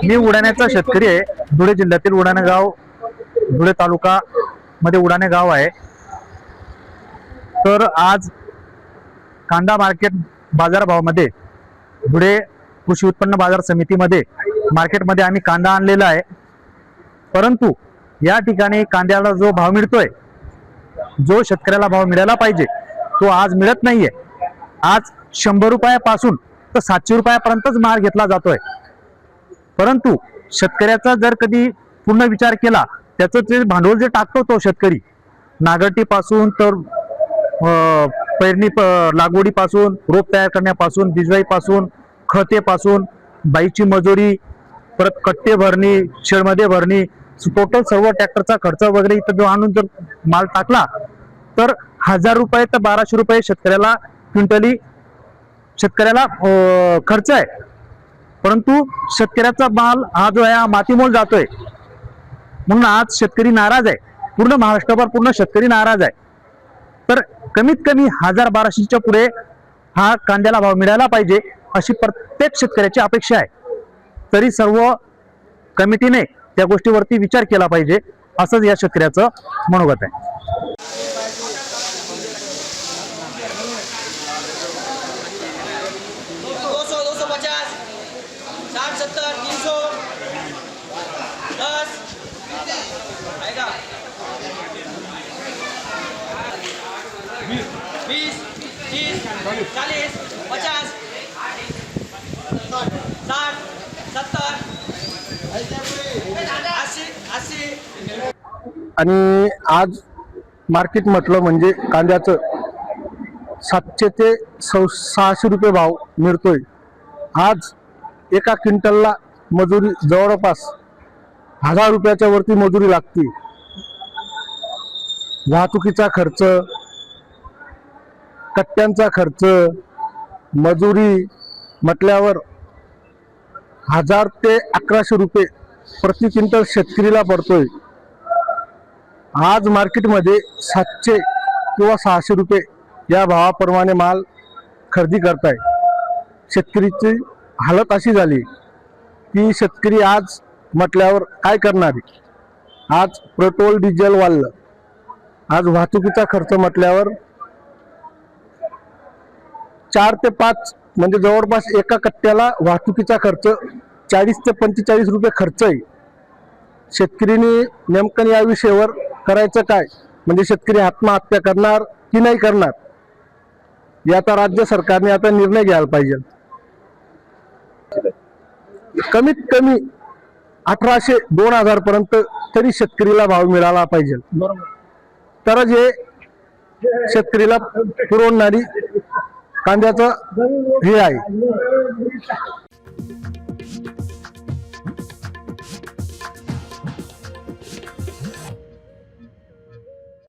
मी उडाण्याचा शेतकरी आहे. धुळे जिल्ह्यातील उडाणे गाव, धुळे तालुका मध्ये उडाणे गाव आहे. तर आज कांदा मार्केट बाजारभावामध्ये धुळे कृषी उत्पन्न बाजार समितीमध्ये मार्केटमध्ये आम्ही कांदा आणलेला आहे. परंतु या ठिकाणी कांद्याला जो भाव मिळतोय, जो शेतकऱ्याला भाव मिळाला पाहिजे, तो आज मिळत नाहीये. आज 100 रुपयापासून तर 700 रुपयापर्यंतच माल घेतला जातोय. परंतु शेतकऱ्याचा जर कधी पूर्ण विचार केला, त्याचं जे भांडवल जे टाकतो तो शेतकरी, नागरटीपासून तर पेरणी लागवडीपासून, रोप तयार करण्यापासून, बिजवाईपासून, खतेपासून, बाईची मजुरी, परत कट्टे भरणी, शेडमध्ये भरणी, टोटल सर्व ट्रॅक्टरचा खर्च वगैरे इथं जो आणून जर माल टाकला तर 1000 रुपये तर 1200 रुपये शेतकऱ्याला क्विंटली शेतकऱ्याला खर्च आहे. परंतु शेतकऱ्याचा माल हा जो आहे मातीमोल जातोय. म्हणून आज शेतकरी नाराज आहे. पूर्ण महाराष्ट्रभर पूर्ण शेतकरी नाराज आहे. तर कमीत कमी 1000-1200च्या पुढे हा कांद्याला भाव मिळाला पाहिजे, अशी प्रत्येक शेतकऱ्याची अपेक्षा आहे. तरी सर्व कमिटीने त्या गोष्टीवरती विचार केला पाहिजे, असंच या शेतकऱ्याचं मनोगत आहे. आणि आज मार्केट म्हटलं म्हणजे कांद्याचं 700 ते 600 रुपये भाव मिळतोय. आज एका क्विंटलला मजुरी जवळपास 1000 रुपयाच्या वरती मजुरी लागते. वाहतुकीचा खर्च, कट्ट्यांचा खर्च, मजुरी म्हटल्यावर 1000 ते 1100 रुपये प्रति क्विंटल शेतकरीला पडतोय. आज मार्केटमध्ये 700 किंवा 600 रुपये या भावाप्रमाणे माल खरेदी करताय. शेतकरीची हालत अशी झाली की शेतकरी आज म्हटल्यावर काय करणार आहे. आज पेट्रोल डिझेल वाढलं. आज वाहतुकीचा खर्च म्हटल्यावर 4 ते 5 म्हणजे जवळपास एका कट्ट्याला वाहतुकीचा खर्च 40 ते 45 रुपये खर्च आहे. शेतकरीने नेमकं या विषयावर करायचं काय, म्हणजे शेतकरी आत्महत्या करणार की नाही करणार, याचा राज्य सरकारने आता निर्णय घ्यायला पाहिजे. कमीत कमी 1800-2000 पर्यंत तरी शेतकरीला भाव मिळाला पाहिजे, तरच हे शेतकरीला पुरवणारी कांद्याचं हे आहे.